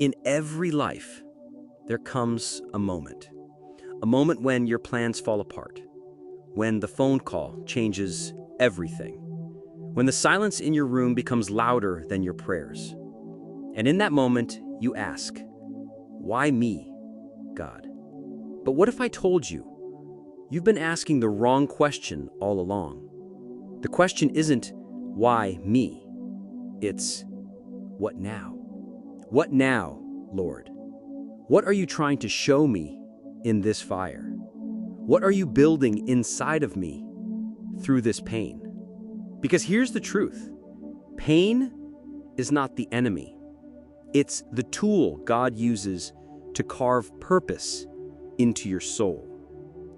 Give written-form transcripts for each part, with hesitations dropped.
In every life, there comes a moment when your plans fall apart, when the phone call changes everything, when the silence in your room becomes louder than your prayers. And in that moment, you ask, why me, God? But what if I told you, you've been asking the wrong question all along? The question isn't, why me? It's, what now? What now, Lord? What are you trying to show me in this fire? What are you building inside of me through this pain? Because here's the truth. Pain is not the enemy. It's the tool God uses to carve purpose into your soul.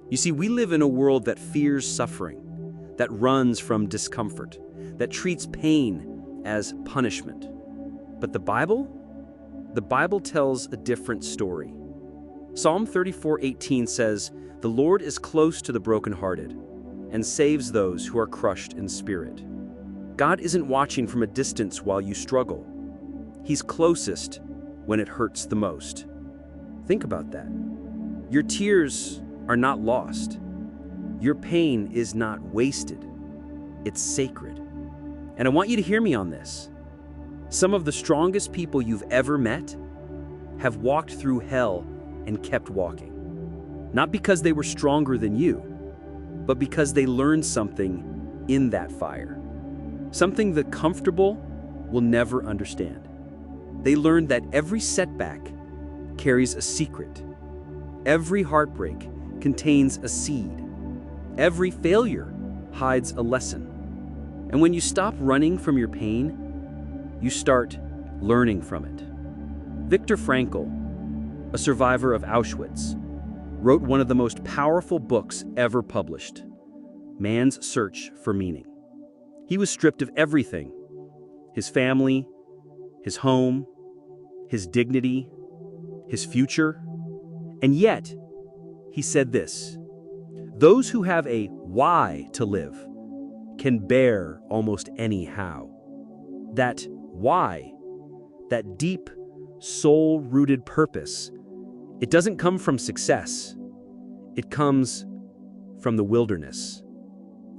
You see, we live in a world that fears suffering, that runs from discomfort, that treats pain as punishment. But the Bible tells a different story. Psalm 34:18 says, "The Lord is close to the brokenhearted and saves those who are crushed in spirit." God isn't watching from a distance while you struggle. He's closest when it hurts the most. Think about that. Your tears are not lost. Your pain is not wasted. It's sacred. And I want you to hear me on this. Some of the strongest people you've ever met have walked through hell and kept walking. Not because they were stronger than you, but because they learned something in that fire. Something the comfortable will never understand. They learned that every setback carries a secret. Every heartbreak contains a seed. Every failure hides a lesson. And when you stop running from your pain, you start learning from it. Viktor Frankl, a survivor of Auschwitz, wrote one of the most powerful books ever published, Man's Search for Meaning. He was stripped of everything: his family, his home, his dignity, his future. And yet, he said this: those who have a why to live can bear almost any how. That why, that deep, soul-rooted purpose, it doesn't come from success. It comes from the wilderness,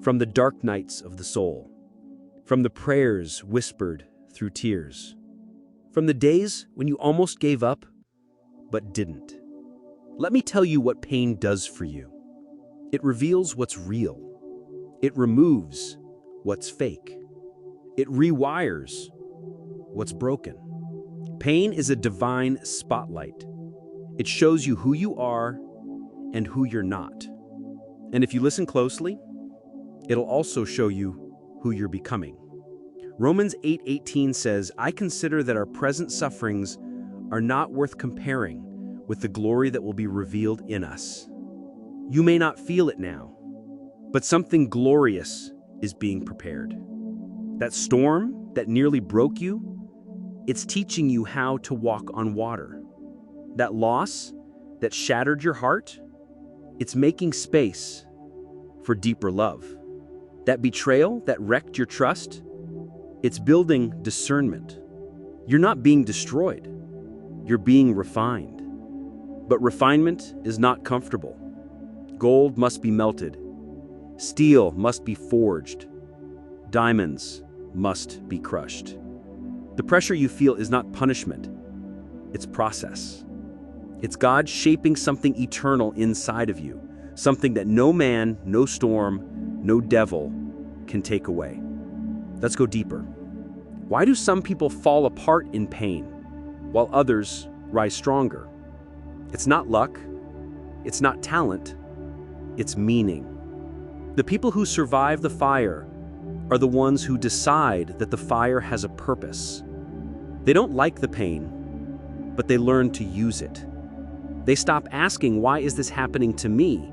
from the dark nights of the soul, from the prayers whispered through tears, from the days when you almost gave up, but didn't. Let me tell you what pain does for you. It reveals what's real. It removes what's fake. It rewires what's broken. Pain is a divine spotlight. It shows you who you are and who you're not. And if you listen closely, it'll also show you who you're becoming. Romans 8:18 says, "I consider that our present sufferings are not worth comparing with the glory that will be revealed in us." You may not feel it now, but something glorious is being prepared. That storm that nearly broke you, it's teaching you how to walk on water. That loss that shattered your heart, it's making space for deeper love. That betrayal that wrecked your trust, it's building discernment. You're not being destroyed, you're being refined. But refinement is not comfortable. Gold must be melted. Steel must be forged. Diamonds must be crushed. The pressure you feel is not punishment, it's process. It's God shaping something eternal inside of you, something that no man, no storm, no devil can take away. Let's go deeper. Why do some people fall apart in pain, while others rise stronger? It's not luck, it's not talent, it's meaning. The people who survive the fire are the ones who decide that the fire has a purpose. They don't like the pain, but they learn to use it. They stop asking, "Why is this happening to me?"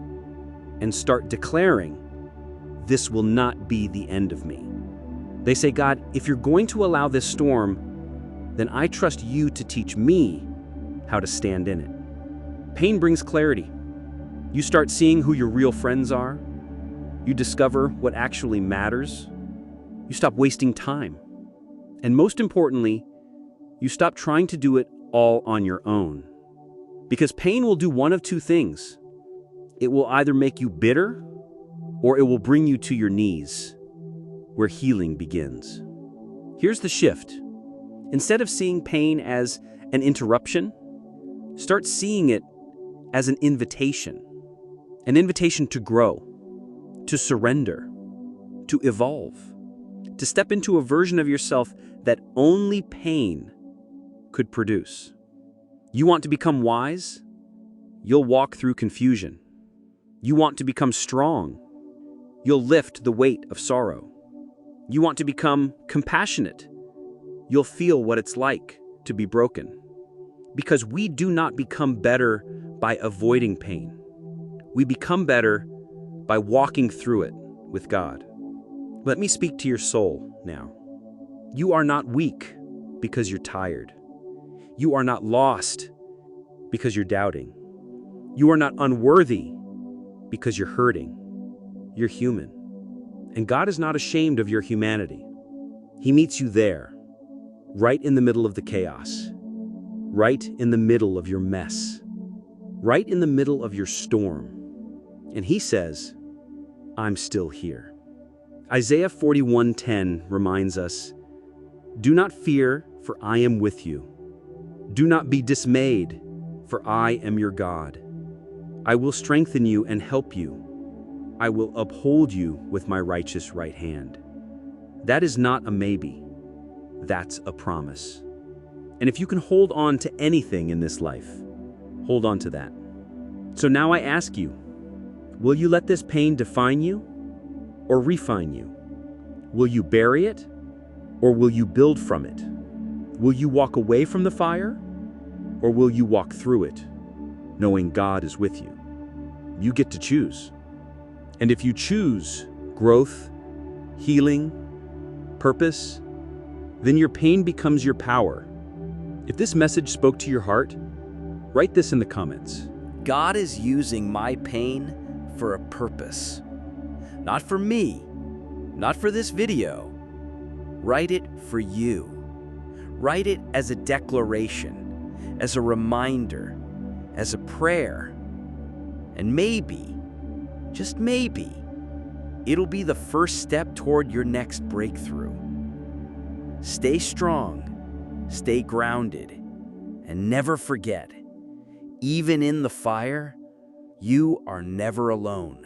and start declaring, "This will not be the end of me." They say, "God, if you're going to allow this storm, then I trust you to teach me how to stand in it." Pain brings clarity. You start seeing who your real friends are. You discover what actually matters. You stop wasting time. And most importantly, you stop trying to do it all on your own. Because pain will do one of two things. It will either make you bitter, or it will bring you to your knees, where healing begins. Here's the shift. Instead of seeing pain as an interruption, start seeing it as an invitation to grow, to surrender, to evolve, to step into a version of yourself that only pain could produce. You want to become wise? You'll walk through confusion. You want to become strong? You'll lift the weight of sorrow. You want to become compassionate? You'll feel what it's like to be broken. Because we do not become better by avoiding pain. We become better by walking through it with God. Let me speak to your soul now. You are not weak because you're tired. You are not lost because you're doubting. You are not unworthy because you're hurting. You're human. And God is not ashamed of your humanity. He meets you there, right in the middle of the chaos, right in the middle of your mess, right in the middle of your storm. And He says, I'm still here. Isaiah 41:10 reminds us, do not fear, for I am with you. Do not be dismayed, for I am your God. I will strengthen you and help you. I will uphold you with my righteous right hand. That is not a maybe. That's a promise. And if you can hold on to anything in this life, hold on to that. So now I ask you, will you let this pain define you or refine you? Will you bury it or will you build from it? Will you walk away from the fire or will you walk through it, knowing God is with you? You get to choose. And if you choose growth, healing, purpose, then your pain becomes your power. If this message spoke to your heart, write this in the comments. God is using my pain for a purpose. Not for me, not for this video. Write it for you. Write it as a declaration, as a reminder, as a prayer. And maybe, just maybe, it'll be the first step toward your next breakthrough. Stay strong, stay grounded, and never forget, even in the fire, you are never alone.